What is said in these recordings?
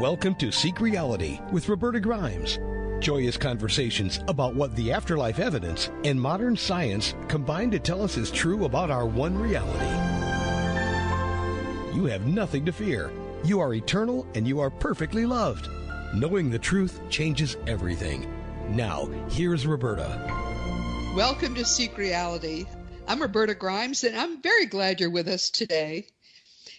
Welcome to Seek Reality with Roberta Grimes. Joyous conversations about what the afterlife evidence and modern science combine to tell us is true about our one reality. You have nothing to fear. You are eternal and you are perfectly loved. Knowing the truth changes everything. Now, here's Roberta. Welcome to Seek Reality. I'm Roberta Grimes, and I'm very glad you're with us today.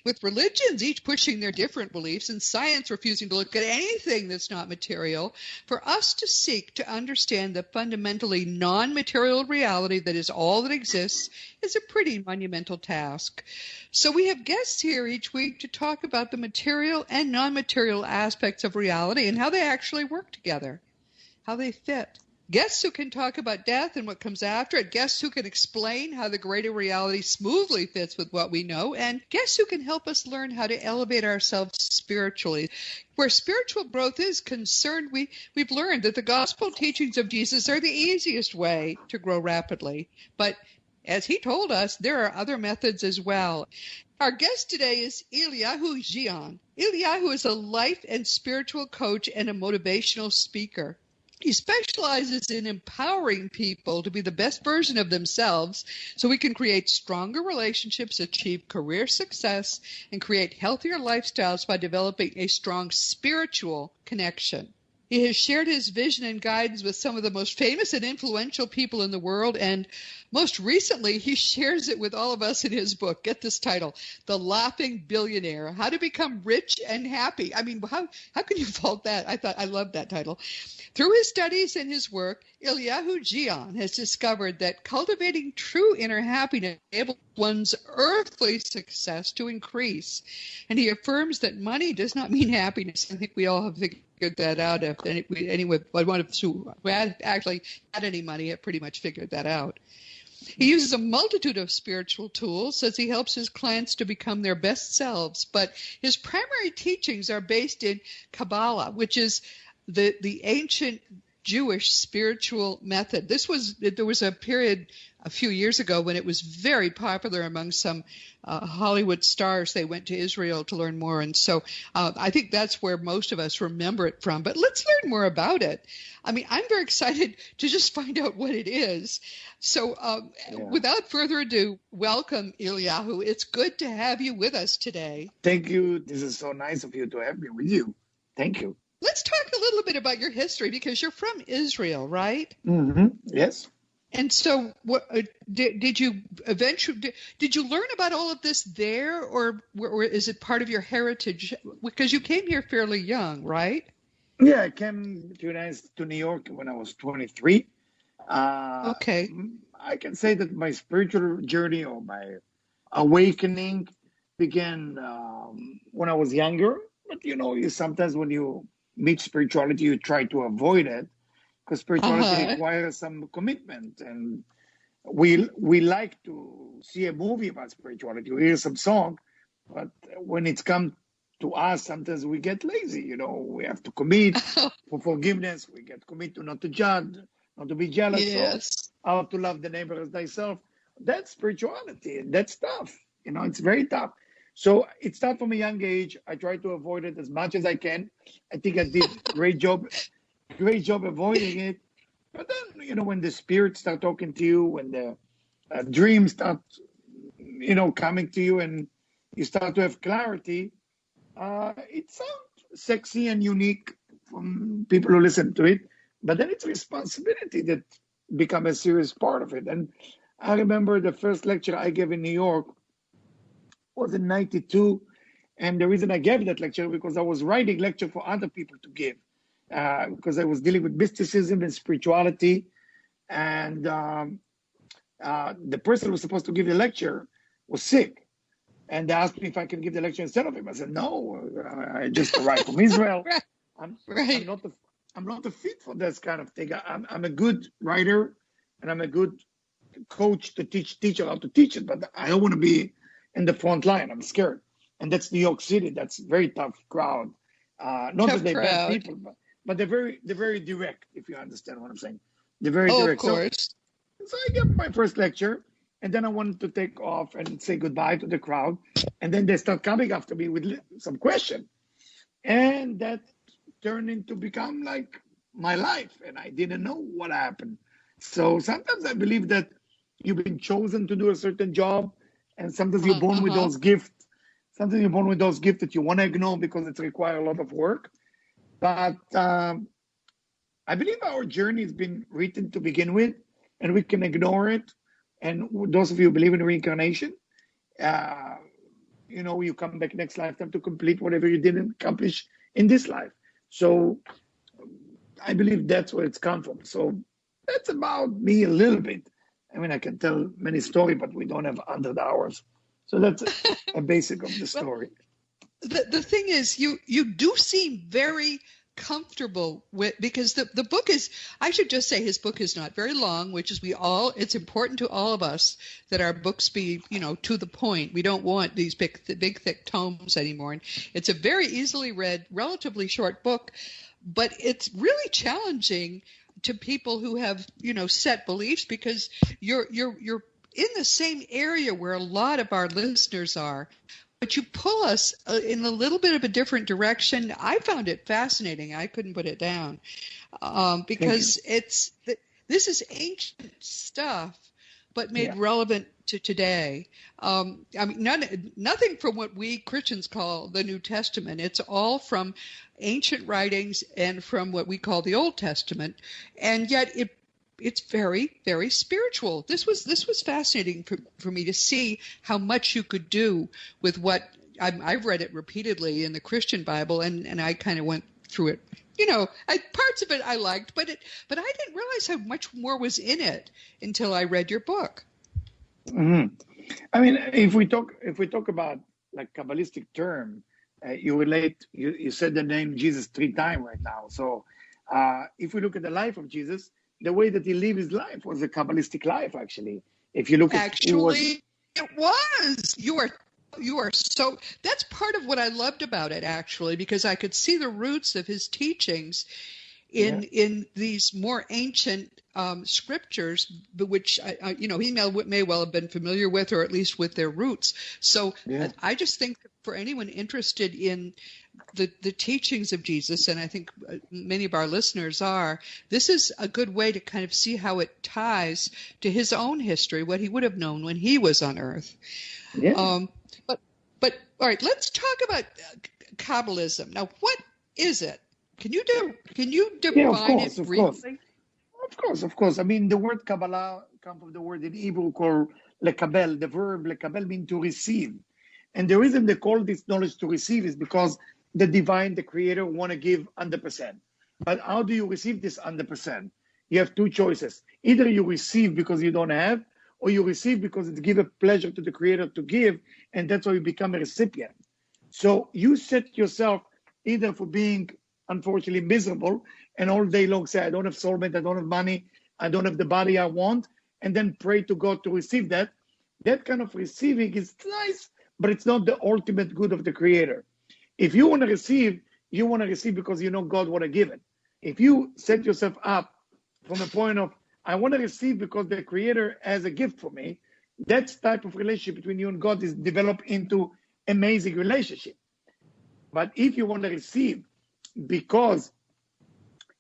With religions each pushing their different beliefs and science refusing to look at anything that's not material, for us to seek to understand the fundamentally non-material reality that is all that exists is a pretty monumental task. So we have guests here each week to talk about the material and non-material aspects of reality and how they actually work together, how they fit. Guests who can talk about death and what comes after it, guests who can explain how the greater reality smoothly fits with what we know, and guests who can help us learn how to elevate ourselves spiritually. Where spiritual growth is concerned, we've learned that the gospel teachings of Jesus are the easiest way to grow rapidly. But as he told us, there are other methods as well. Our guest today is Eliyahu Jian. Eliyahu is a life and spiritual coach and a motivational speaker. He specializes in empowering people to be the best version of themselves so we can create stronger relationships, achieve career success, and create healthier lifestyles by developing a strong spiritual connection. He has shared his vision and guidance with some of the most famous and influential people in the world, and most recently, he shares it with all of us in his book. Get this title, The Laughing Billionaire, How to Become Rich and Happy. I mean, how can you fault that? I love that title. Through his studies and his work, Eliyahu Jian has discovered that cultivating true inner happiness enables one's earthly success to increase. And he affirms that money does not mean happiness. I think we all have figured that out. If anyone who actually had any money have pretty much figured that out. He uses a multitude of spiritual tools as he helps his clients to become their best selves. But his primary teachings are based in Kabbalah, which is the ancient Jewish spiritual method. There was a period a few years ago when it was very popular among some Hollywood stars. They went to Israel to learn more. And so I think that's where most of us remember it from. But let's learn more about it. I mean, I'm very excited to just find out what it is. So without further ado, welcome, Eliyahu. It's good to have you with us today. Thank you. This is so nice of you to have me with you. Thank you. Let's talk a little bit about your history because you're from Israel, right? Mm-hmm. Yes. And so did you learn about all of this there, or is it part of your heritage? Because you came here fairly young, right? Yeah, I came to New York when I was 23. Okay. I can say that my spiritual journey or my awakening began when I was younger. But, sometimes when you meet spirituality, you try to avoid it because spirituality requires some commitment. And we like to see a movie about spirituality, we hear some song, but when it's come to us, sometimes we get lazy. We have to commit for forgiveness. We get committed not to judge, not to be jealous, yes. How to love the neighbor as thyself. That's spirituality. That's tough. It's very tough. So it started from a young age. I try to avoid it as much as I can. I think I did great job avoiding it. But then, when the spirits start talking to you, when the dreams start, coming to you and you start to have clarity, it sounds sexy and unique from people who listen to it. But then it's responsibility that become a serious part of it. And I remember the first lecture I gave in New York was in 92. And the reason I gave that lecture because I was writing lecture for other people to give because I was dealing with mysticism and spirituality. And the person who was supposed to give the lecture was sick. And they asked me if I can give the lecture instead of him. I said, no, I just arrived from Israel. I'm not a fit for this kind of thing. I'm a good writer and I'm a good coach to teach how to teach it, but I don't want to be in the front line. I'm scared. And that's New York City. That's a very tough crowd. Not tough that they're bad crowd. people, but they're very direct, if you understand what I'm saying. They're very direct. Of course. So I gave my first lecture, and then I wanted to take off and say goodbye to the crowd. And then they start coming after me with some question. And that turned into become like my life, and I didn't know what happened. So sometimes I believe that you've been chosen to do a certain job, and sometimes you're born with Uh-huh. those gifts. Sometimes you're born with those gifts that you want to ignore because it requires a lot of work. But I believe our journey has been written to begin with, and we can ignore it. And those of you who believe in reincarnation, uh, you come back next lifetime to complete whatever you didn't accomplish in this life. So I believe that's where it's come from. So that's about me a little bit. I mean, I can tell many stories, but we don't have 100 hours. So that's a basic of the Well, story. the thing is, you do seem very comfortable with, because the book is, I should just say, his book is not very long, which is it's important to all of us that our books be, to the point. We don't want these big thick tomes anymore. And it's a very easily read, relatively short book, but it's really challenging to people who have, set beliefs, because you're in the same area where a lot of our listeners are, but you pull us in a little bit of a different direction. I found it fascinating. I couldn't put it down, because this is ancient stuff, but made relevant to today. I mean, nothing from what we Christians call the New Testament. It's all from ancient writings and from what we call the Old Testament, and yet it's very, very spiritual. This was fascinating for me to see how much you could do with what I've read it repeatedly in the Christian Bible, and I kind of went through it. Parts of it I liked, but I didn't realize how much more was in it until I read your book. Mm-hmm. I mean, if we talk about like Kabbalistic term, you said the name Jesus 3 times right now. So if we look at the life of Jesus, the way that he lived his life was a Kabbalistic life, actually. If you look at it was. You are so, that's part of what I loved about it, actually, because I could see the roots of his teachings in these more ancient scriptures, which he may well have been familiar with, or at least with their roots. So I just think for anyone interested in the teachings of Jesus, and I think many of our listeners are, this is a good way to kind of see how it ties to his own history, what he would have known when he was on Earth. But all right, let's talk about Kabbalism. Now, what is it? Can you define it briefly? Of course. I mean, the word Kabbalah comes from the word in Hebrew called lekabel. The verb lekabel means to receive. And the reason they call this knowledge to receive is because the divine, the creator, want to give 100%. But how do you receive this 100%? You have two choices. Either you receive because you don't have, or you receive because it gives a pleasure to the creator to give, and that's why you become a recipient. So you set yourself either for being, unfortunately, miserable, and all day long say, I don't have soulmate, I don't have money, I don't have the body I want, and then pray to God to receive that. That kind of receiving is nice, but it's not the ultimate good of the creator. If you want to receive because you know God want to give it. If you set yourself up from a point of, I want to receive because the creator has a gift for me, that type of relationship between you and God is developed into amazing relationship. But if you want to receive because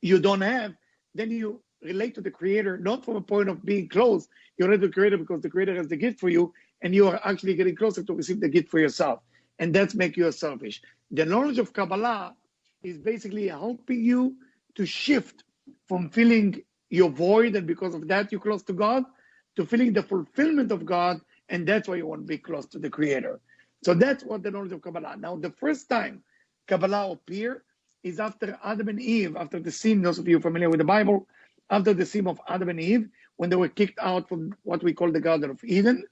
you don't have, then you relate to the creator, not from a point of being close. You relate to the creator because the creator has the gift for you, and you are actually getting closer to receive the gift for yourself. And that's make you selfish. The knowledge of Kabbalah is basically helping you to shift from feeling your void, and because of that you're close to God, to feeling the fulfillment of God, and that's why you want to be close to the creator. So that's what the knowledge of Kabbalah. Now, the first time Kabbalah appeared is after Adam and Eve, after the sin. Those of you familiar with the Bible, after the sin of Adam and Eve, when they were kicked out from what we call the Garden of Eden.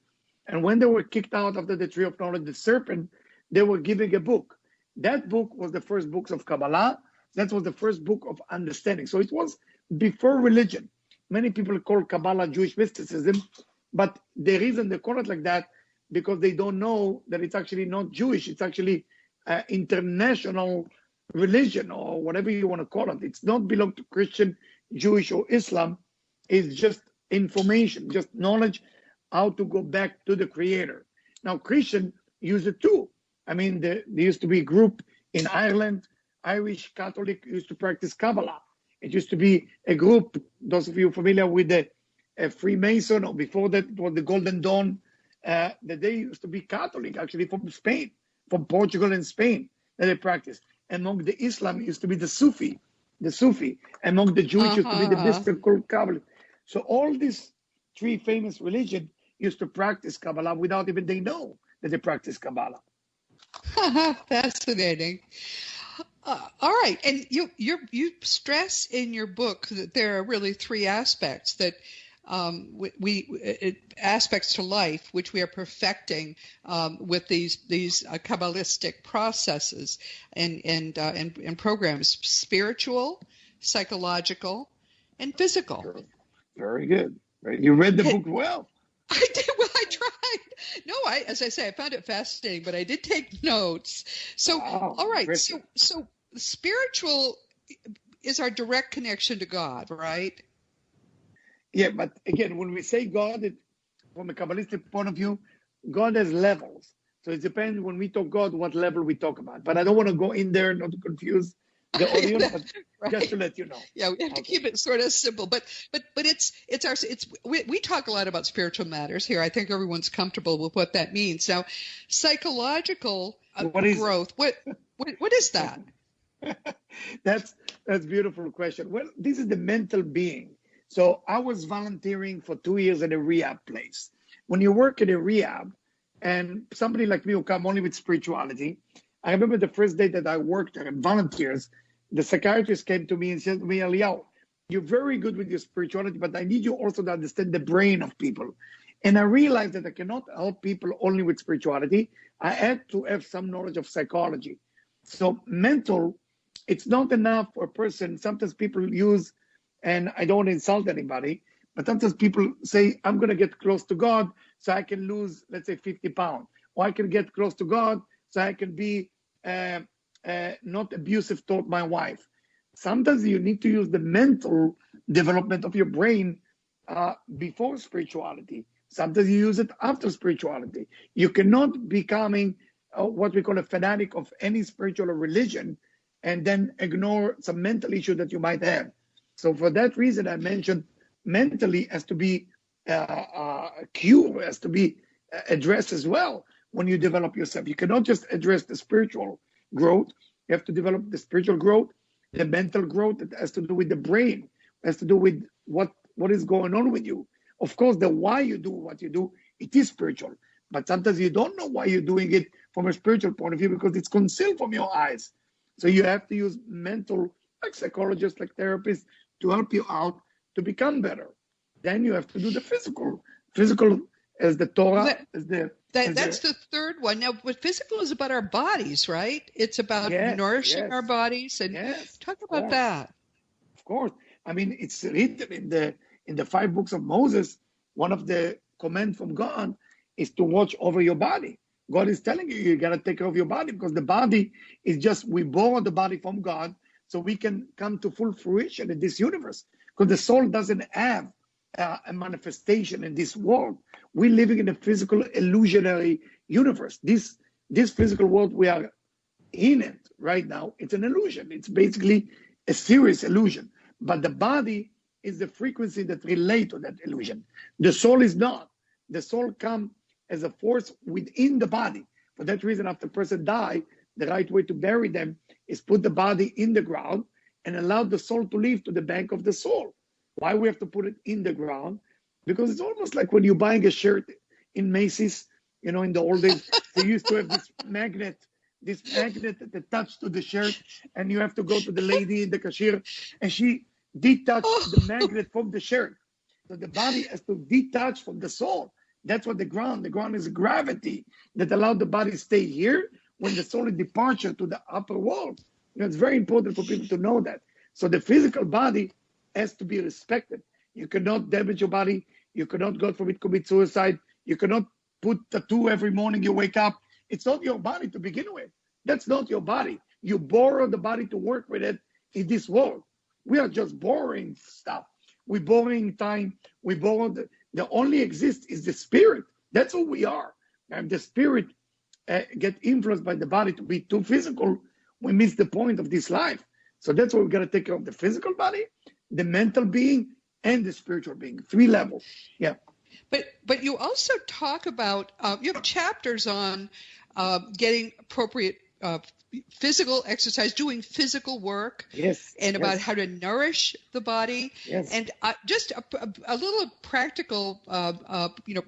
And when they were kicked out after the tree of knowledge, the serpent, they were given a book. That book was the first books of Kabbalah. That was the first book of understanding. So it was before religion. Many people call Kabbalah Jewish mysticism, but the reason they call it like that, because they don't know that it's actually not Jewish. It's actually international religion, or whatever you want to call it. It's not belong to Christian, Jewish, or Islam. It's just information, just knowledge, how to go back to the creator. Now, Christian use it too. I mean, there used to be a group in Ireland Irish Catholic used to practice Kabbalah. It used to be a group, those of you familiar with the Freemason, or before that it was the Golden Dawn, that they used to be Catholic, actually from Spain, from Portugal and Spain, that they practiced. Among the Islam used to be the Sufi. Among the Jewish used to be the mystical Kabbalah. So all these three famous religions used to practice Kabbalah without even they know that they practice Kabbalah. Fascinating. All right, and you stress in your book that there are really three aspects that aspects to life which we are perfecting with these Kabbalistic processes and programs: spiritual, psychological, and physical. Very good. You read the book well. I did. Well, I tried. No, as I say, I found it fascinating, but I did take notes. So, all right. Impressive. So spiritual is our direct connection to God, right? Yeah, but again, when we say God, from a Kabbalistic point of view, God has levels. So it depends when we talk God, what level we talk about. But I don't want to go in there, not to confuse the audience, but right. Just to let you know. Yeah, we have to keep it sort of simple. But we talk a lot about spiritual matters here. I think everyone's comfortable with what that means. Now, psychological growth. What is that? That's a beautiful question. Well, this is the mental being. So I was volunteering for 2 years at a rehab place. When you work at a rehab, and somebody like me who come only with spirituality, I remember the first day that I worked there and volunteers, the psychiatrist came to me and said to me, Eliyahu, you're very good with your spirituality, but I need you also to understand the brain of people. And I realized that I cannot help people only with spirituality. I had to have some knowledge of psychology. So mental, it's not enough for a person. Sometimes people use, and I don't want to insult anybody, but sometimes people say, I'm going to get close to God so I can lose, let's say, 50 pounds. Or I can get close to God so I can be not abusive toward my wife. Sometimes you need to use the mental development of your brain before spirituality. Sometimes you use it after spirituality. You cannot becoming what we call a fanatic of any spiritual or religion and then ignore some mental issue that you might have. So for that reason, I mentioned mentally has to be cured, has to be addressed as well when you develop yourself. You cannot just address the spiritual growth. You have to develop the spiritual growth, the mental growth that has to do with the brain, has to do with what is going on with you. Of course, the why you do what you do, it is spiritual. But sometimes you don't know why you're doing it from a spiritual point of view because it's concealed from your eyes. So you have to use mental, like psychologists, like therapists, to help you out to become better. Then you have to do the physical. Physical as the Torah, that's the third one. Now, but physical is about our bodies, right? It's about nourishing our bodies. And talk about that. Of course. I mean, it's written in the 5 books of Moses. One of the commands from God is to watch over your body. God is telling you got to take care of your body because the body is just, we borrow the body from God so we can come to full fruition in this universe. Because the soul doesn't have a manifestation in this world. We're living in a physical illusionary universe. This physical world we are in it right now, it's an illusion. It's basically a serious illusion. But the body is the frequency that relates to that illusion. The soul is not. The soul comes as a force within the body. For that reason, after a person dies, the right way to bury them is put the body in the ground and allow the soul to live to the bank of the soul. Why we have to put it in the ground? Because it's almost like when you're buying a shirt in Macy's, in the old days, they used to have this magnet that attached to the shirt, and you have to go to the lady in the cashier, and she detached the magnet from the shirt. So the body has to detach from the soul. That's what the ground is gravity that allowed the body to stay here when the soul is departure to the upper world. It's very important for people to know that. So the physical body has to be respected. You cannot damage your body. You cannot, God forbid, commit suicide. You cannot put tattoo every morning you wake up. It's not your body to begin with. That's not your body. You borrow the body to work with it in this world. We are just borrowing stuff. We're borrowing time. We borrow the only exists is the spirit. That's who we are. And the spirit get influenced by the body to be too physical. we miss the point of this life. So that's why we got to take care of the physical body, the mental being, and the spiritual being. 3 levels. Yeah. But you also talk about, you have chapters on getting appropriate physical exercise, doing physical work, Yes, and about yes, how to nourish the body. yes. And just a little practical,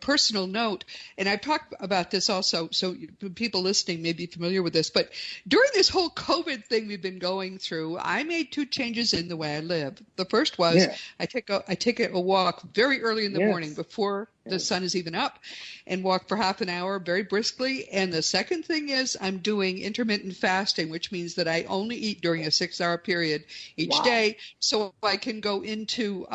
personal note. And I've talked about this also, so people listening may be familiar with this. But during this whole COVID thing we've been going through, I made 2 changes in the way I live. The first was Yeah. I take a walk very early in the Yes. morning before the sun is even up, and walk for half an hour very briskly. And the second thing is I'm doing intermittent fasting, which means that I only eat during a 6-hour period each Wow. day, so I can go into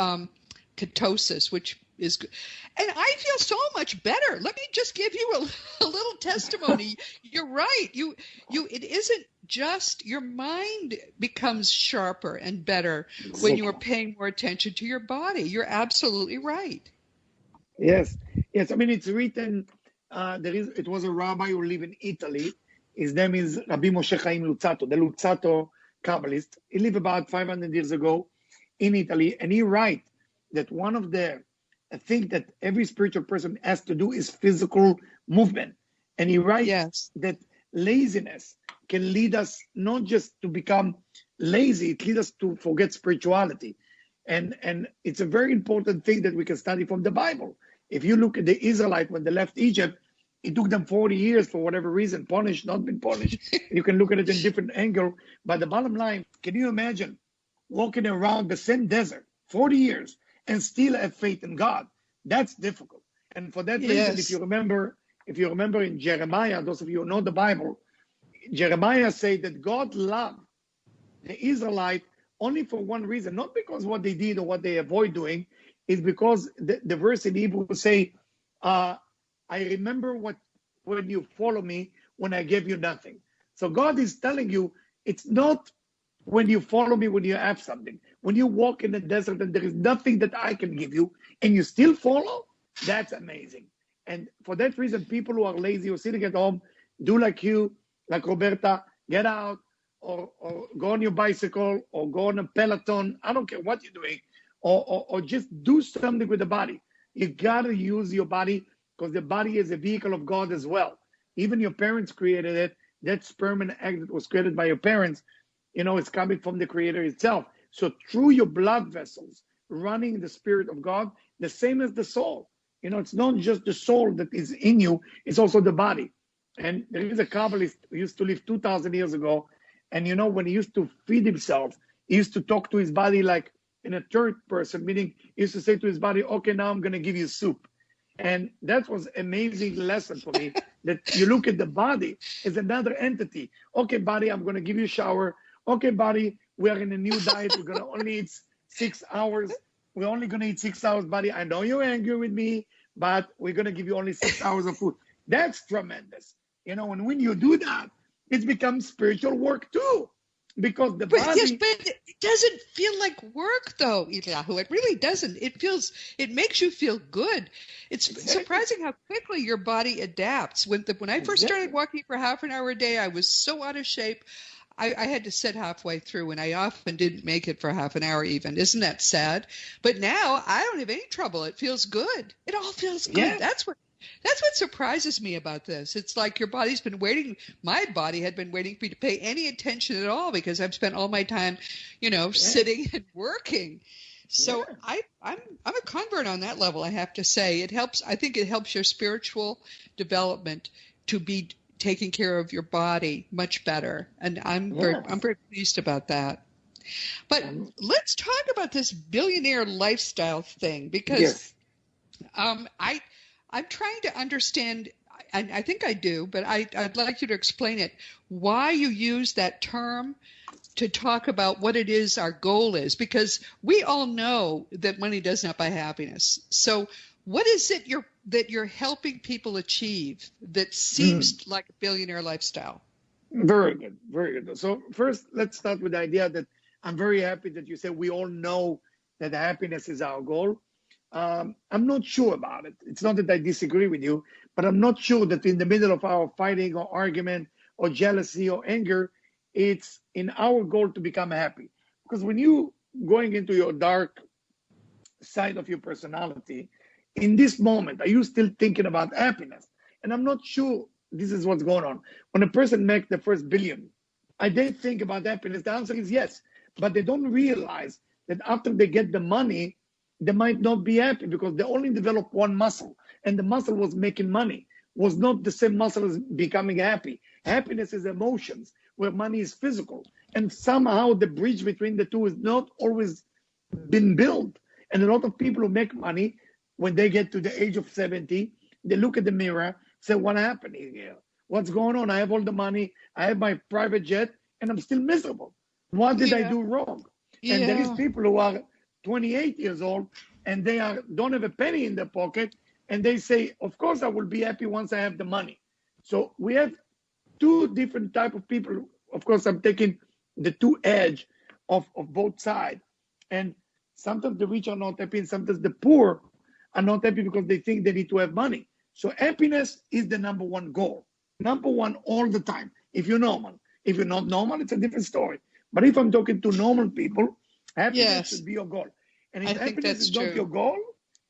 ketosis, which is good. And I feel so much better. Let me just give you a little testimony. You're right. It isn't just your mind becomes sharper and better when you are paying more attention to your body. You're absolutely right. Yes, yes. I mean, it's written. It was a rabbi who lived in Italy. His name is Rabbi Moshe Chaim Luzzatto, the Luzzatto Kabbalist. He lived about 500 years ago in Italy, and he writes that one of the things that every spiritual person has to do is physical movement. And he writes that laziness can lead us not just to become lazy; it leads us to forget spirituality. And it's a very important thing that we can study from the Bible. If you look at the Israelites when they left Egypt, it took them 40 years for whatever reason, punished, not been punished. You can look at it in different angle. But the bottom line, can you imagine walking around the same desert 40 years and still have faith in God? That's difficult. And for that reason, if you remember in Jeremiah, those of you who know the Bible, Jeremiah said that God loved the Israelite only for one reason, not because what they did or what they avoid doing, is because the verse in Hebrew will say, I remember when you follow me, when I gave you nothing. So God is telling you, it's not when you follow me, when you have something. When you walk in the desert and there is nothing that I can give you, and you still follow, that's amazing. And for that reason, people who are lazy or sitting at home, do like you, like Roberta, get out, or go on your bicycle, or go on a Peloton. I don't care what you're doing, or just do something with the body. You gotta use your body, because the body is a vehicle of God as well. Even your parents created it. That sperm and egg that was created by your parents, it's coming from the Creator itself. So through your blood vessels, running the Spirit of God, the same as the soul. It's not just the soul that is in you, it's also the body. And there is a Kabbalist who used to live 2,000 years ago. And when he used to feed himself, he used to talk to his body like in a third person, meaning he used to say to his body, okay, now I'm going to give you soup. And that was an amazing lesson for me, that you look at the body as another entity. Okay, body, I'm going to give you a shower. Okay, body, we are in a new diet. We're going to only eat 6 hours. We're only going to eat 6 hours, body. I know you're angry with me, but we're going to give you only 6 hours of food. That's tremendous. And when you do that, it becomes spiritual work too, because the body. Yes, but it doesn't feel like work, though, Eliyahu. It really doesn't. It makes you feel good. It's surprising how quickly your body adapts. When I first started walking for half an hour a day, I was so out of shape. I had to sit halfway through, and I often didn't make it for half an hour even. Isn't that sad? But now I don't have any trouble. It feels good. It all feels good. Yeah. That's what surprises me about this. It's like your body's been waiting. My body had been waiting for you to pay any attention at all, because I've spent all my time, sitting and working. So I'm a convert on that level, I have to say. It helps. I think it helps your spiritual development to be taking care of your body much better. And I'm very pleased about that. But let's talk about this billionaire lifestyle thing, because I'm trying to understand, and I think I do, but I'd like you to explain it, why you use that term to talk about what it is our goal is, because we all know that money does not buy happiness. So what is it that you're helping people achieve that seems like a billionaire lifestyle? Very good, very good. So first, let's start with the idea that I'm very happy that you said we all know that happiness is our goal. I'm not sure about it. It's not that I disagree with you, but I'm not sure that in the middle of our fighting or argument or jealousy or anger, it's in our goal to become happy. Because when you going into your dark side of your personality, in this moment, are you still thinking about happiness? And I'm not sure this is what's going on. When a person makes the first billion, I they think about happiness. The answer is yes, but they don't realize that after they get the money, they might not be happy because they only developed one muscle, and the muscle was making money, was not the same muscle as becoming happy. Happiness is emotions, where money is physical, and somehow the bridge between the two is not always been built. And a lot of people who make money, when they get to the age of 70, they look at the mirror, say, what happened here? What's going on? I have all the money, I have my private jet, and I'm still miserable. What did I do wrong? And there is people who are 28 years old and they don't have a penny in their pocket, and they say, of course I will be happy once I have the money. So we have two different type of people. Of course, I'm taking the two edge of both sides. And sometimes the rich are not happy, and sometimes the poor are not happy because they think they need to have money. So happiness is the number one goal. Number one all the time. If you're normal. If you're not normal, it's a different story. But if I'm talking to normal people, happiness should be your goal. And if happiness is not your goal,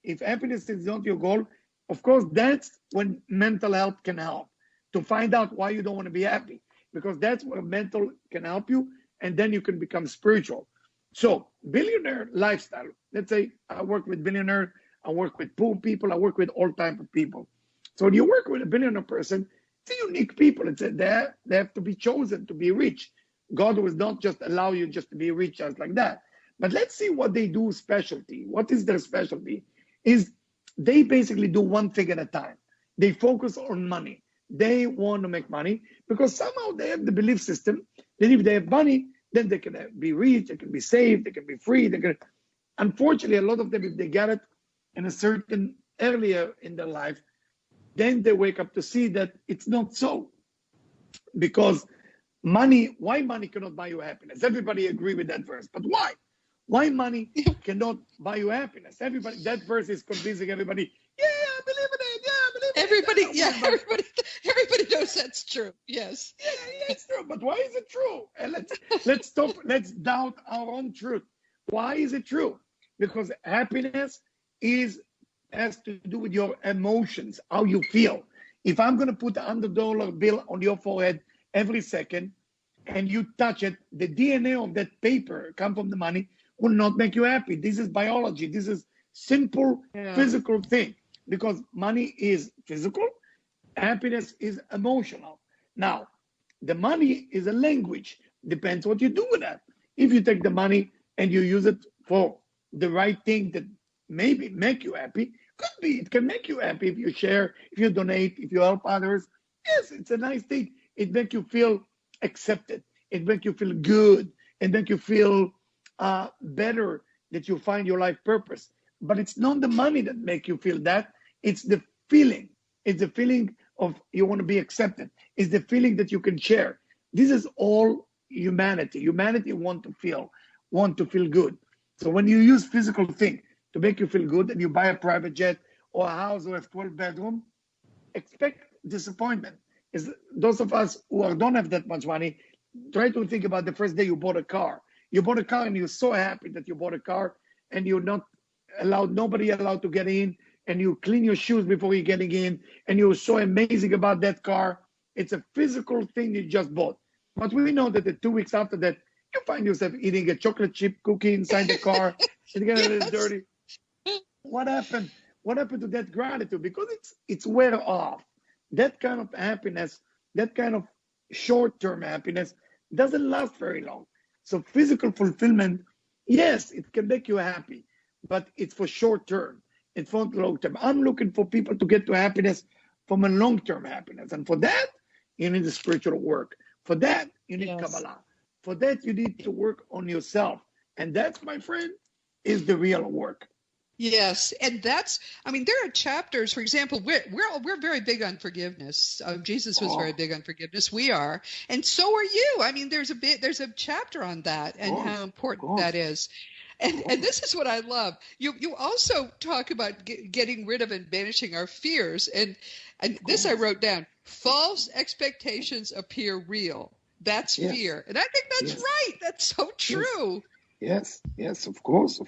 if happiness is not your goal, of course, that's when mental health can help, to find out why you don't want to be happy. Because that's where mental can help you, and then you can become spiritual. So, billionaire lifestyle. Let's say I work with billionaire, I work with poor people, I work with all type of people. So when you work with a billionaire person, it's a unique people. It's they have to be chosen to be rich. God will not just allow you just to be rich just like that. But let's see what they do specialty. What is their specialty? Is they basically do one thing at a time. They focus on money. They want to make money because somehow they have the belief system that if they have money, then they can be rich, they can be saved, they can be free. They can. Unfortunately, a lot of them, if they get it in a certain earlier in their life, then they wake up to see that it's not so. Because money, why money cannot buy you happiness? Everybody agree with that verse, but why? Why money cannot buy you happiness? Everybody, that verse is convincing everybody. Yeah, I believe in it. Yeah, I believe in it. Everybody knows that's true. Yes. Yeah, it's true. But why is it true? And let's stop. Let's doubt our own truth. Why is it true? Because happiness has to do with your emotions, how you feel. If I'm going to put $100 bill on your forehead every second, and you touch it, the DNA of that paper come from the money will not make you happy. This is biology. This is simple physical thing, because money is physical, happiness is emotional. Now, the money is a language. Depends what you do with that. If you take the money and you use it for the right thing that maybe make you happy, could be, it can make you happy if you share, if you donate, if you help others. Yes, it's a nice thing. It makes you feel accepted. It makes you feel good. It makes you feel better, that you find your life purpose. But it's not the money that make you feel that. It's the feeling. It's the feeling of you want to be accepted. It's the feeling that you can share. This is all humanity. Humanity want to feel good. So when you use physical thing to make you feel good, and you buy a private jet or a house or a 12-bedroom, expect disappointment. Is those of us who don't have that much money, try to think about the first day you bought a car. You bought a car and you're so happy that you bought a car, and you're not allowed, nobody allowed to get in, and you clean your shoes before you're getting in, and you're so amazing about that car. It's a physical thing you just bought. But we know that the 2 weeks after that, you find yourself eating a chocolate chip cookie inside the car and get a little dirty. What happened? What happened to that gratitude? Because it's wear off. That kind of happiness, that kind of short-term happiness doesn't last very long. So physical fulfillment, yes, it can make you happy, but it's for short-term. It's for long-term. I'm looking for people to get to happiness from a long-term happiness. And for that, you need the spiritual work. For that, you need Kabbalah. For that, you need to work on yourself. And that's, my friend, is the real work. Yes, and that's, I mean, there are chapters, for example, we're very big on forgiveness. Jesus was very big on forgiveness. We are, and so are you. I mean, there's a chapter on that and how important that is. And this is what I love. You also talk about getting rid of and banishing our fears. And this I wrote down: false expectations appear real. That's fear. And I think that's right. That's so true. Yes, of course.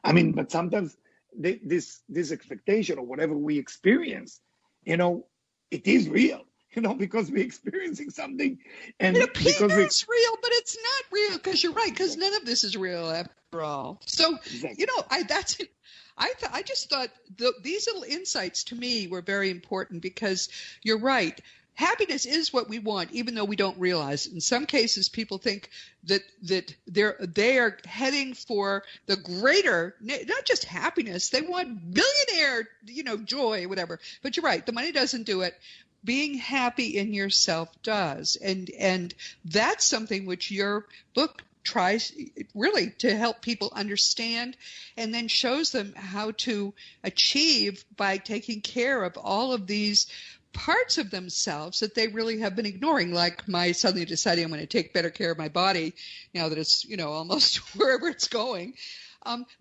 I mean, but sometimes this expectation or whatever we experience, it is real, because we're experiencing something, and It because appears real, but it's not real, because you're right, because none of this is real after all. So, exactly. I just thought these little insights to me were very important, because you're right. Happiness is what we want, even though we don't realize it. In some cases, people think that they are heading for the greater, not just happiness. They want billionaire, joy, whatever. But you're right. The money doesn't do it. Being happy in yourself does. And that's something which your book tries really to help people understand, and then shows them how to achieve by taking care of all of these parts of themselves that they really have been ignoring, like my suddenly deciding I'm going to take better care of my body now that it's, almost wherever it's going.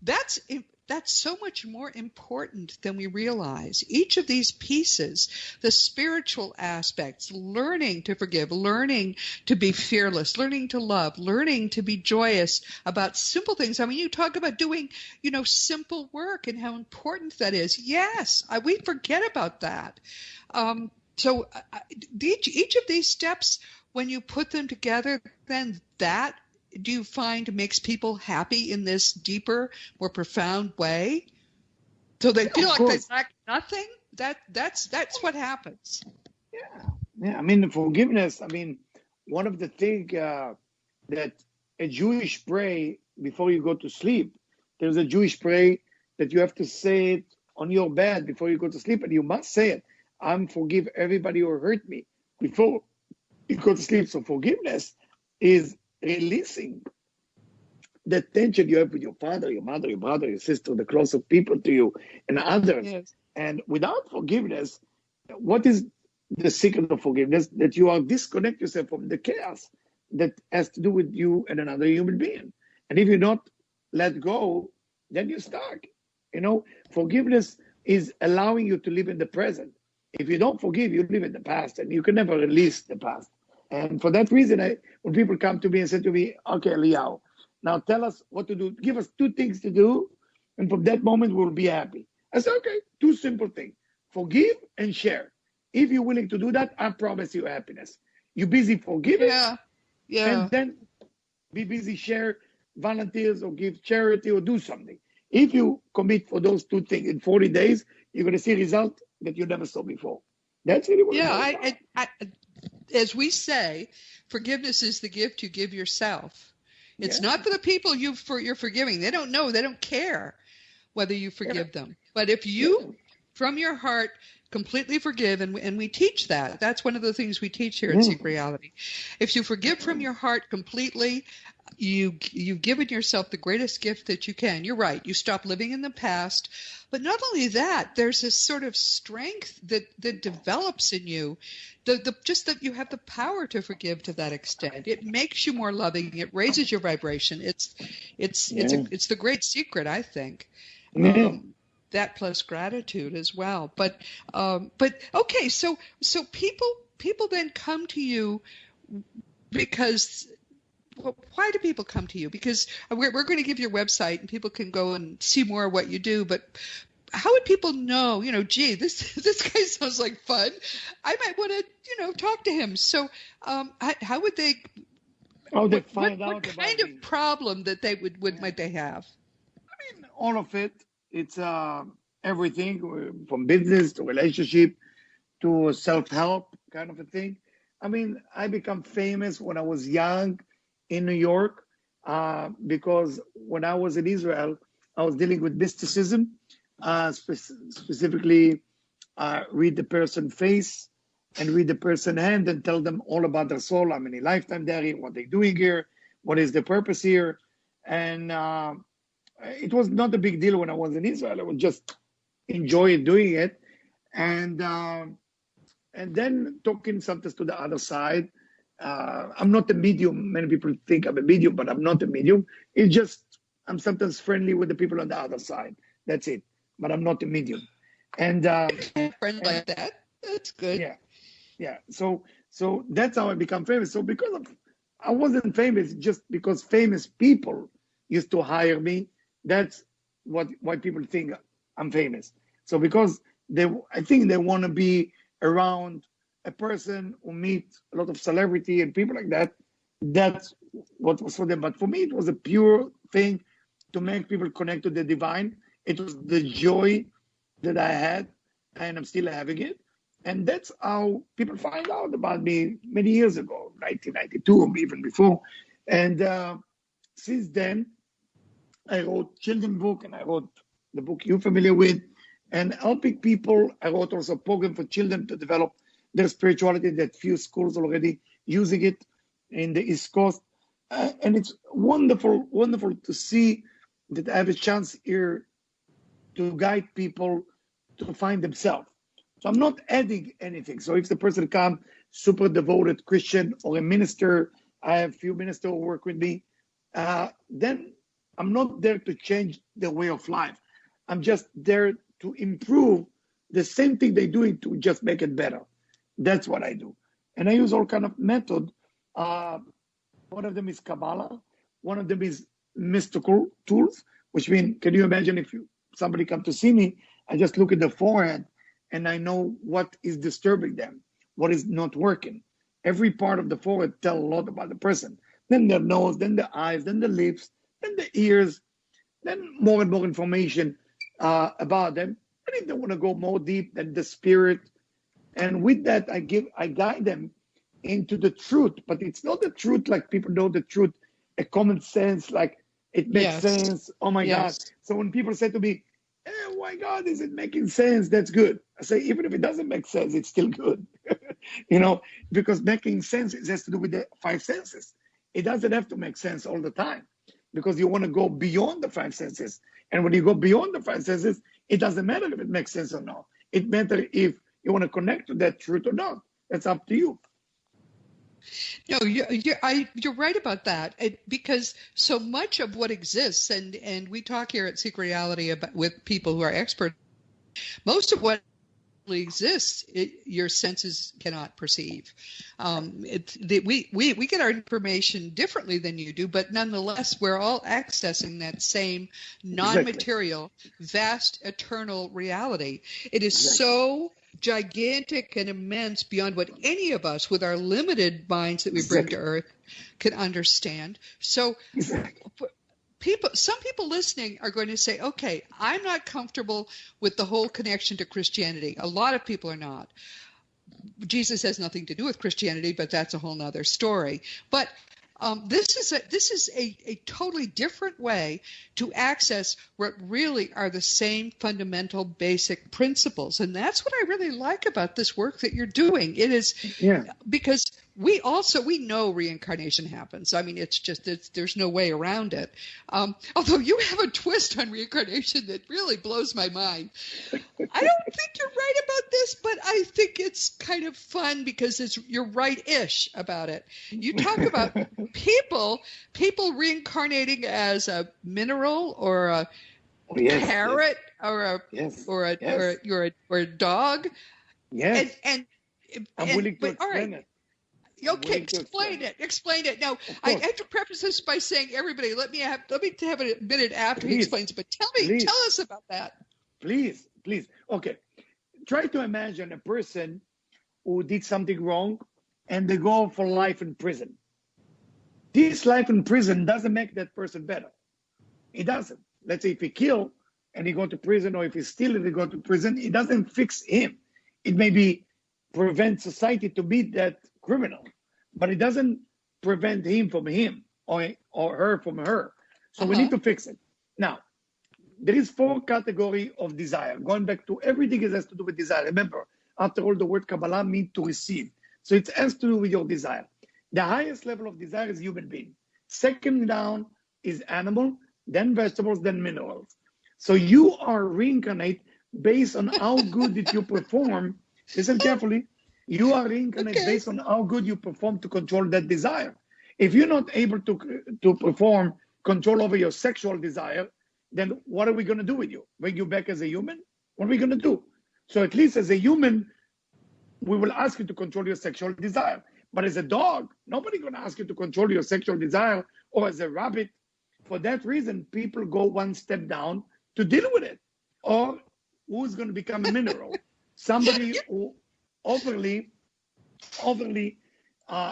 That's so much more important than we realize. Each of these pieces, the spiritual aspects, learning to forgive, learning to be fearless, learning to love, learning to be joyous about simple things. I mean, you talk about doing, simple work and how important that is. Yes, we forget about that. So each of these steps, when you put them together, then that, do you find, makes people happy in this deeper, more profound way? So they feel like they lack nothing? That's what happens. Yeah. I mean, forgiveness, one of the things that a Jewish pray before you go to sleep, there's a Jewish pray that you have to say it on your bed before you go to sleep, and you must say it. I'm forgive everybody who hurt me before you go to sleep. So forgiveness is releasing the tension you have with your father, your mother, your brother, your sister, the closest people to you, and others. Yes. And without forgiveness, what is the secret of forgiveness? That you are disconnect yourself from the chaos that has to do with you and another human being. And if you don't let go, then you're stuck. Forgiveness is allowing you to live in the present. If you don't forgive, you live in the past, and you can never release the past. And for that reason, when people come to me and say to me, okay, Eliyahu, now tell us what to do. Give us 2 things to do, and from that moment, we'll be happy. I say, okay, 2 simple things. Forgive and share. If you're willing to do that, I promise you happiness. You're busy forgiving, and then be busy, share, volunteers, or give charity, or do something. If you commit for those 2 things in 40 days, you're going to see results that you never saw before. That's really what it's about. As we say, forgiveness is the gift you give yourself. It's not for the people you're forgiving. They don't know. They don't care whether you forgive them. But if you, from your heart, completely forgive, and we teach that. That's one of the things we teach here at Seek Reality. If you forgive from your heart completely, you've given yourself the greatest gift that you can. You're right. You stop living in the past. But not only that, there's this sort of strength that develops in you. Just that you have the power to forgive to that extent. It makes you more loving. It raises your vibration. It's the great secret, I think. That plus gratitude as well. But okay, so people then come to you because. Well, why do people come to you? Because we're going to give your website, and people can go and see more of what you do. But how would people know? Gee, this guy sounds like fun. I might want to, talk to him. So, how would they? They find out what kind of problem that they might they have? All of it. It's everything from business to relationship to self-help kind of a thing. I become famous when I was young in New York, because when I was in Israel, I was dealing with mysticism, specifically read the person's face and read the person's hand and tell them all about their soul, how many lifetime they're in, what they're doing here, what is the purpose here. And it was not a big deal when I was in Israel. I would just enjoy doing it. And then talking sometimes to the other side. I'm not a medium. Many people think I'm a medium, but I'm not a medium. It's just I'm sometimes friendly with the people on the other side. That's it. But I'm not a medium. And friend like that. That's good. Yeah. So So that's how I become famous. So I wasn't famous just because famous people used to hire me. That's why people think I'm famous. So because I think they want to be around a person who meets a lot of celebrity and people like that. That's what was for them. But for me, it was a pure thing to make people connect to the divine. It was the joy that I had, and I'm still having it. And that's how people find out about me many years ago, 1992, even before. And since then, I wrote children's book, and I wrote the book you're familiar with, and helping people. I wrote also a program for children to develop their spirituality that few schools already using it in the East Coast. And it's wonderful, wonderful to see that I have a chance here to guide people to find themselves. So I'm not adding anything. So if the person comes super devoted Christian or a minister, I have few ministers who work with me, then I'm not there to change their way of life. I'm just there to improve the same thing they're doing to just make it better. That's what I do. And I use all kind of method. One of them is Kabbalah. One of them is mystical tools, which mean, can you imagine if somebody come to see me, I just look at the forehead and I know what is disturbing them, what is not working. Every part of the forehead tells a lot about the person. Then the nose, then the eyes, then the lips, then the ears, then more and more information about them. And if they want to go more deep, then the spirit. And with that, I guide them into the truth. But it's not the truth like people know the truth, a common sense, like it makes sense. Oh my God. So when people say to me, oh my God, is it making sense? That's good. I say, even if it doesn't make sense, it's still good. Because making sense has to do with the five senses. It doesn't have to make sense all the time because you want to go beyond the five senses. And when you go beyond the five senses, it doesn't matter if it makes sense or not. It matters if you want to connect to that truth or not. That's up to you. No, you're right about that, because so much of what exists, and we talk here at Seek Reality about with people who are experts, most of what exists, your senses cannot perceive. We get our information differently than you do, but nonetheless, we're all accessing that same non-material, vast, eternal reality. It is so gigantic and immense beyond what any of us with our limited minds that we bring to earth can understand. So some people listening are going to say, okay, I'm not comfortable with the whole connection to Christianity. A lot of people are not. Jesus has nothing to do with Christianity, but that's a whole nother story. But this is a totally different way to access what really are the same fundamental basic principles. And that's what I really like about this work that you're doing. It is because we know reincarnation happens. I mean, there's no way around it. Although you have a twist on reincarnation that really blows my mind. I don't think you're right about this, but I think it's kind of fun because you're right-ish about it. You talk about people reincarnating as a mineral or a carrot or a dog. Yes. And I'm willing to explain it. Okay, explain it. Now, I have to preface this by saying, everybody, let me have a minute after he explains. But tell us about that. Please. Okay. Try to imagine a person who did something wrong and they go for life in prison. This life in prison doesn't make that person better. It doesn't. Let's say if he kill and he go to prison, or if he steal and he go to prison, it doesn't fix him. It maybe prevent society to beat that criminal, but it doesn't prevent him from him or her from her. So we need to fix it. Now, there is 4 categories of desire. Going back to everything that has to do with desire. Remember, after all, the word Kabbalah means to receive. So it has to do with your desire. The highest level of desire is human being. Second down is animal, then vegetables, then minerals. So you are reincarnate based on how good did you perform. Listen carefully. You are reincarnated based on how good you perform to control that desire. If you're not able to perform control over your sexual desire, then what are we going to do with you? Bring you back as a human? What are we going to do? So at least as a human, we will ask you to control your sexual desire. But as a dog, nobody's going to ask you to control your sexual desire, or as a rabbit. For that reason, people go one step down to deal with it. Or who's going to become a mineral? Somebody who overly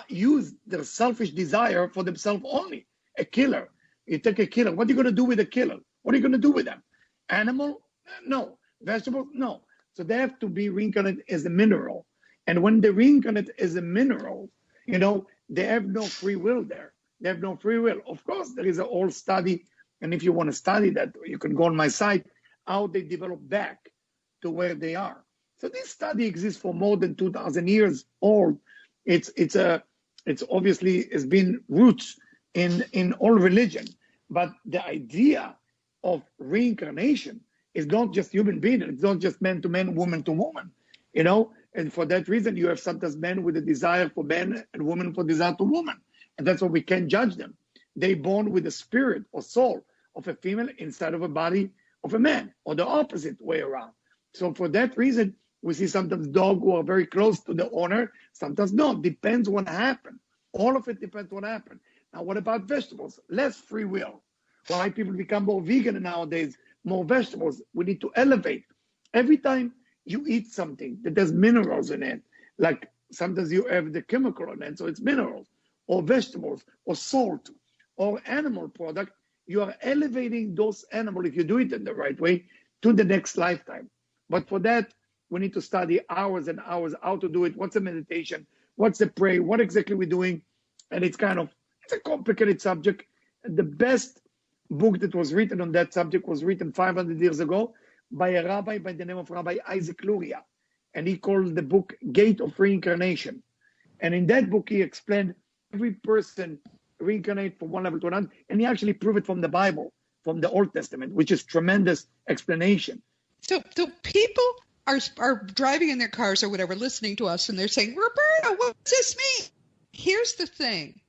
use their selfish desire for themselves only. A killer. You take a killer. What are you going to do with a killer? What are you going to do with them? Animal? No. Vegetables? No. So they have to be reincarnated as a mineral. And when they reincarnate as a mineral, they have no free will there. They have no free will. Of course, there is a whole study. And if you want to study that, you can go on my site, how they develop back to where they are. So this study exists for more than 2,000 years old. It's obviously has been roots in all religion. But the idea of reincarnation is not just human being. It's not just man to man, woman to woman, And for that reason, you have sometimes men with a desire for men and women for desire to woman. And that's why we can't judge them. They're born with the spirit or soul of a female inside of a body of a man, or the opposite way around. So for that reason, we see sometimes dogs who are very close to the owner, sometimes not. Depends what happened. All of it depends what happened. Now, what about vegetables? Less free will. Why people become more vegan nowadays, more vegetables? We need to elevate. Every time you eat something that has minerals in it, like sometimes you have the chemical in it, so it's minerals, or vegetables, or salt, or animal product, you are elevating those animals, if you do it in the right way, to the next lifetime. But for that, we need to study hours and hours how to do it. What's the meditation? What's the prayer? What exactly we're doing? And it's a complicated subject. And the best book that was written on that subject was written 500 years ago by a rabbi by the name of Rabbi Isaac Luria. And he called the book Gate of Reincarnation. And in that book, he explained every person reincarnate from one level to another. And he actually proved it from the Bible, from the Old Testament, which is tremendous explanation. So people are driving in their cars or whatever, listening to us, and they're saying, Roberto, what does this mean? Here's the thing.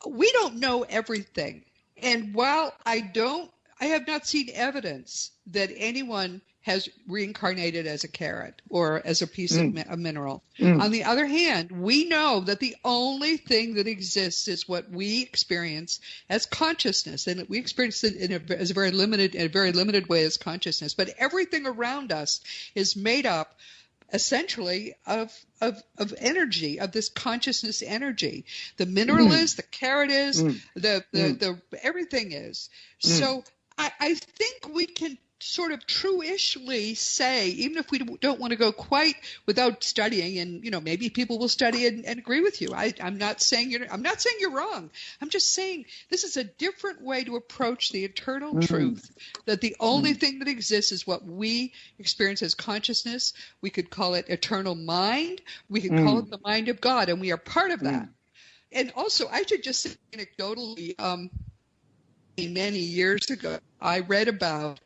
We don't know everything. And while I have not seen evidence that anyone has reincarnated as a carrot or as a piece of a mineral. On the other hand, we know that the only thing that exists is what we experience as consciousness, and we experience it in a very limited way as consciousness. But everything around us is made up essentially of energy, of this consciousness energy. The mineral is, the carrot is, the everything is. So I think we can sort of true-ishly say, even if we don't want to go quite without studying, and maybe people will study and agree with you. I'm not saying you're wrong. I'm just saying this is a different way to approach the eternal truth. That the only thing that exists is what we experience as consciousness. We could call it eternal mind. We could call it the mind of God, and we are part of that. And also, I should just say anecdotally, many years ago, I read about.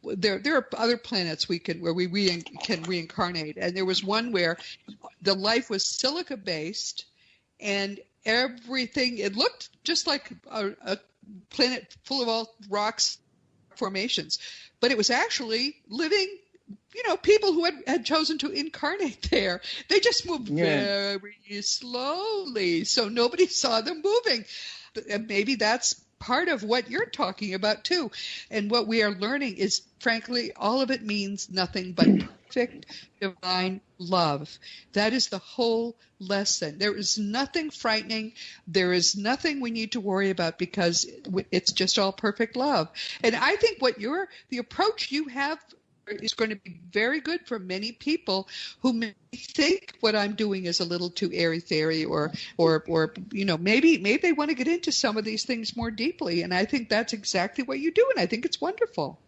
There are other planets where we can reincarnate, and there was one where the life was silica based, and everything, it looked just like a planet full of all rocks formations, but it was actually living, people who had chosen to incarnate there. They just moved very slowly, so nobody saw them moving. And maybe that's part of what you're talking about too. And what we are learning is, frankly, all of it means nothing but perfect divine love. That is the whole lesson. There is nothing frightening. There is nothing we need to worry about, because it's just all perfect love. And I think the approach you have is going to be very good for many people who may think what I'm doing is a little too airy-fairy, or maybe they want to get into some of these things more deeply. And I think that's exactly what you do, and I think it's wonderful.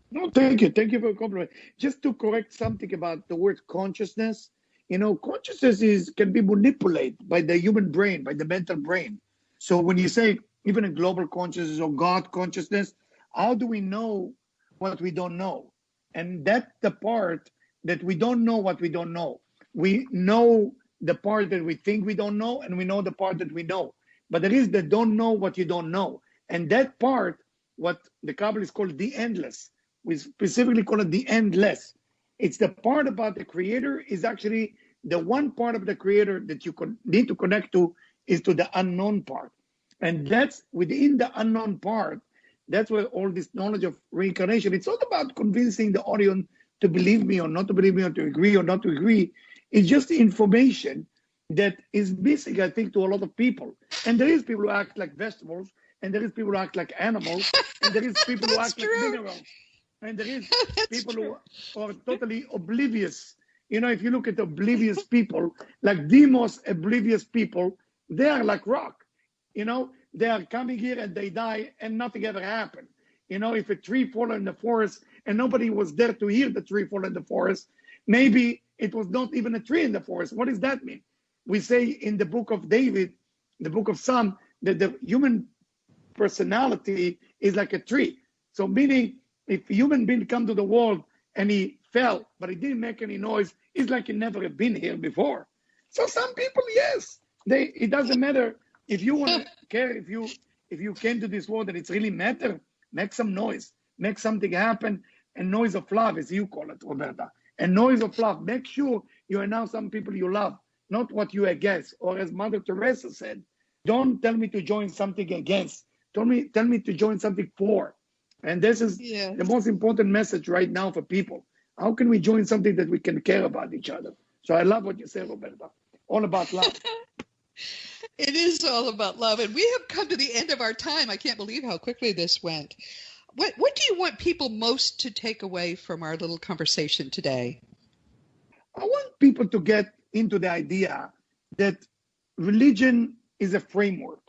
No, thank you. Thank you for the compliment. Just to correct something about the word consciousness, consciousness can be manipulated by the human brain, by the mental brain. So when you say even a global consciousness or God consciousness, how do we know what we don't know? And that's the part that we don't know what we don't know. We know the part that we think we don't know, and we know the part that we know. But there is the don't know what you don't know. And that part, what the Kabbalists call the endless, we specifically call it the endless. It's the part about the Creator is actually the one part of the Creator that you need to connect to is to the unknown part. And that's within the unknown part, that's where all this knowledge of reincarnation, it's not about convincing the audience to believe me or not to believe me or to agree or not to agree. It's just information that is missing, I think, to a lot of people. And there is people who act like vegetables, and there is people who act like animals, and there is people who act like minerals. And there is people who are totally oblivious. You know, if you look at oblivious people, like the most oblivious people, they are like rock. You know, they are coming here and they die and nothing ever happened. You know, if a tree falls in the forest and nobody was there to hear the tree fall in the forest, maybe it was not even a tree in the forest. What does that mean? We say in the book of David, the book of Psalm, that the human personality is like a tree. So meaning, if a human being come to the world and he fell, but he didn't make any noise, it's like he never had been here before. So some people, yes, it doesn't matter. If you want to care, if you came to this world and it's really matter, make some noise, make something happen, and noise of love, as you call it, Roberta. And noise of love. Make sure you announce some people you love, not what you against. Or as Mother Teresa said, don't tell me to join something against. Tell me to join something for. And this is the most important message right now for people. How can we join something that we can care about each other? So I love what you say, Roberta. All about love. It is all about love. And we have come to the end of our time. I can't believe how quickly this went. What do you want people most to take away from our little conversation today? I want people to get into the idea that religion is a framework.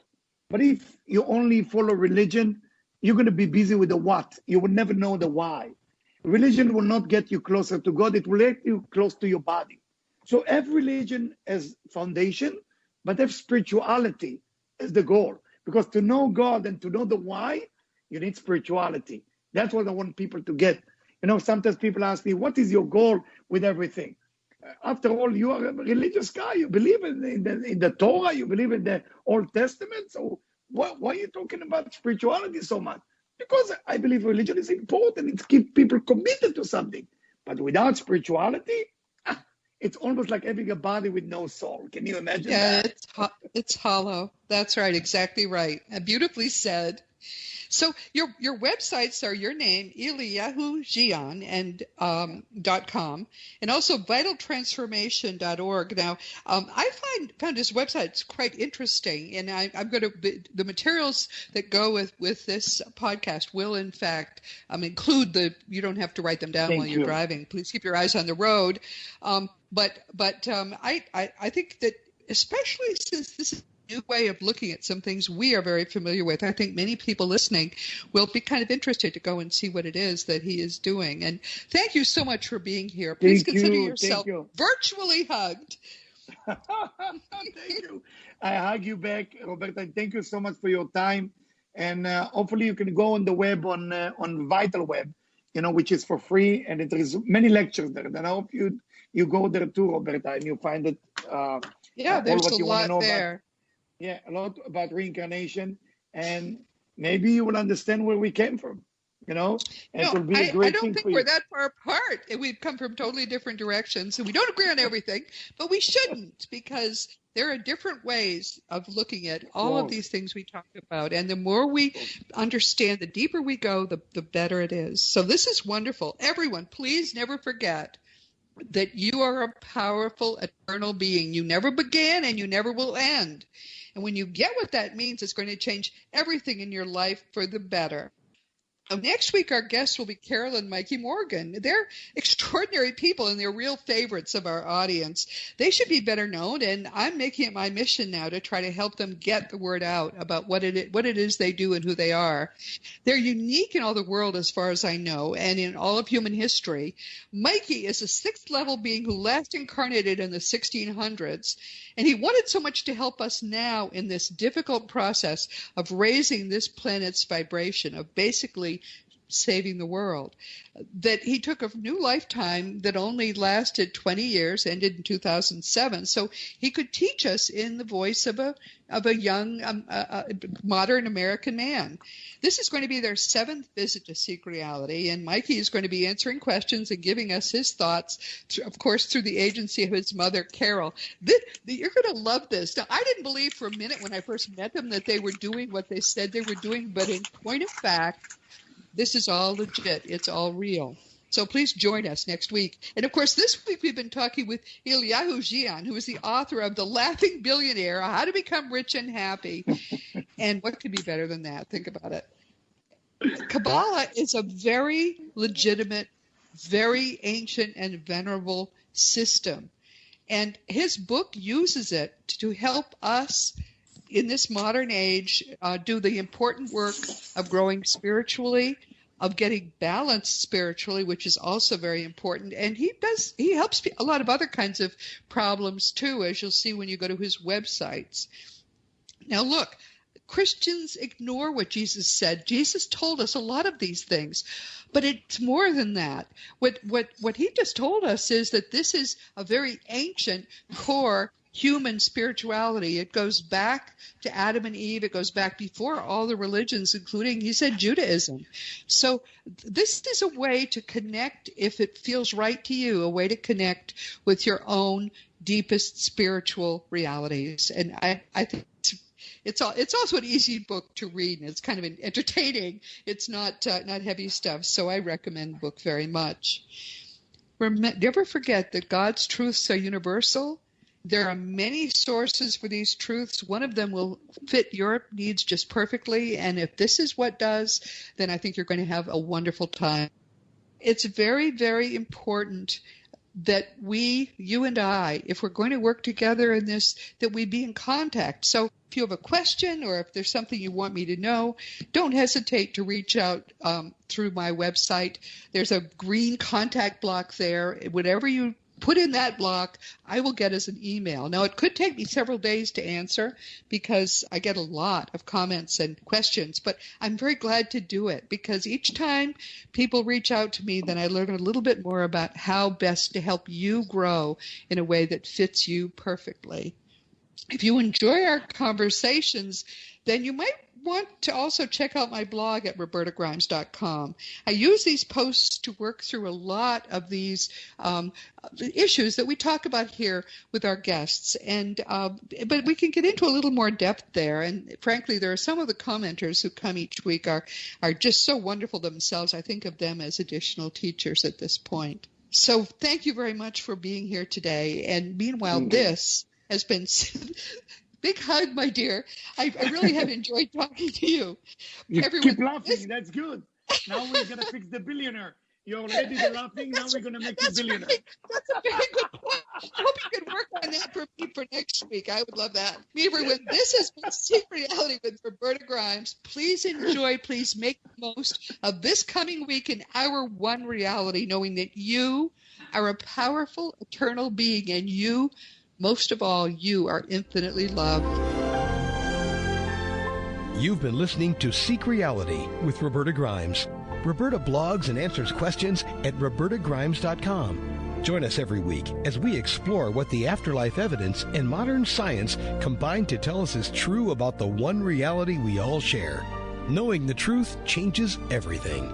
But if you only follow religion, you're going to be busy with the what. You will never know the why. Religion will not get you closer to God. It will get you close to your body. So every religion has foundation, but have spirituality as the goal. Because to know God and to know the why, you need spirituality. That's what I want people to get. You know, sometimes people ask me, what is your goal with everything? After all, you are a religious guy. You believe in the Torah. You believe in the Old Testament. So why are you talking about spirituality so much? Because I believe religion is important. It keeps people committed to something. But without spirituality, it's almost like having a body with no soul. Can you imagine that? Yeah, it's hollow. That's right. Exactly right. Beautifully said. So your websites are your name, Eliyahu Jian, and .com, and also vitaltransformation.org. Now, I found his website quite interesting, and I'm going to the materials that go with this podcast will in fact include you don't have to write them down while you're driving. Please keep your eyes on the road. But I think that especially since this is new way of looking at some things we are very familiar with, I think many people listening will be kind of interested to go and see what it is that he is doing. And thank you so much for being here. Please consider yourself virtually hugged. Thank you. I hug you back, Roberta. Thank you so much for your time. And hopefully you can go on the web on Vital Web, which is for free, and there is many lectures there. And I hope you go there too, Roberta, and you find it. There's a lot there. A lot about reincarnation, and maybe you will understand where we came from, and it will be a great thing for you. I don't think we're that far apart. We've come from totally different directions, and we don't agree on everything, but we shouldn't, because there are different ways of looking at all of these things we talk about, and the more we understand, the deeper we go, the better it is. So this is wonderful. Everyone, please never forget that you are a powerful, eternal being. You never began and you never will end. And when you get what that means, it's going to change everything in your life for the better. Next week, our guests will be Carol and Mikey Morgan. They're extraordinary people, and they're real favorites of our audience. They should be better known, and I'm making it my mission now to try to help them get the word out about what it is they do and who they are. They're unique in all the world, as far as I know, and in all of human history. Mikey is a sixth-level being who last incarnated in the 1600s, and he wanted so much to help us now in this difficult process of raising this planet's vibration, of basically saving the world. That he took a new lifetime that only lasted 20 years, ended in 2007, so he could teach us in the voice of a young modern American man. This is going to be their 7th visit to Seek Reality, and Mikey is going to be answering questions and giving us his thoughts, of course, through the agency of his mother, Carol. You're going to love this. Now, I didn't believe for a minute when I first met them that they were doing what they said they were doing, but in point of fact, this is all legit. It's all real. So please join us next week. And, of course, this week we've been talking with Eliyahu Jian, who is the author of The Laughing Billionaire, How to Become Rich and Happy. And what could be better than that? Think about it. Kabbalah is a very legitimate, very ancient and venerable system. And his book uses it to help us in this modern age do the important work of growing spiritually, of getting balanced spiritually, which is also very important. And he helps a lot of other kinds of problems too, as you'll see when you go to his websites. Now look, Christians ignore what Jesus said. Jesus told us a lot of these things, but it's more than that. What he just told us is that this is a very ancient core human spirituality. It goes back to Adam and Eve. It goes back before all the religions, including, he said, Judaism. So this is a way to connect, if it feels right to you, a way to connect with your own deepest spiritual realities. And I think it's also an easy book to read, and it's kind of entertaining. It's not heavy stuff, so I recommend the book very much. Never forget that God's truths are universal. There are many sources for these truths. One of them will fit your needs just perfectly, and if this is what does, then I think you're going to have a wonderful time. It's very, very important that you and I, if we're going to work together in this, that we be in contact. So if you have a question or if there's something you want me to know, don't hesitate to reach out through my website. There's a green contact block there. Whatever you put in that block, I will get as an email. Now, it could take me several days to answer because I get a lot of comments and questions, but I'm very glad to do it because each time people reach out to me, then I learn a little bit more about how best to help you grow in a way that fits you perfectly. If you enjoy our conversations, then you might want to also check out my blog at robertagrimes.com. I use these posts to work through a lot of these issues that we talk about here with our guests, but we can get into a little more depth there. And frankly, there are some of the commenters who come each week are just so wonderful themselves. I think of them as additional teachers at this point. So thank you very much for being here today. And meanwhile, this has been big hug, my dear. I really have enjoyed talking to you. Keep laughing. That's good. Now we're going to fix the billionaire. You already laughing. Now we're going to make the billionaire. Right. That's a very good point. I hope you can work on that for me for next week. I would love that. Everyone, this has been Seek Reality with Roberta Grimes. Please enjoy. Please make the most of this coming week in our one reality, knowing that you are a powerful, eternal being, and you, most of all, you are infinitely loved. You've been listening to Seek Reality with Roberta Grimes. Roberta blogs and answers questions at robertagrimes.com. Join us every week as we explore what the afterlife evidence and modern science combine to tell us is true about the one reality we all share. Knowing the truth changes everything.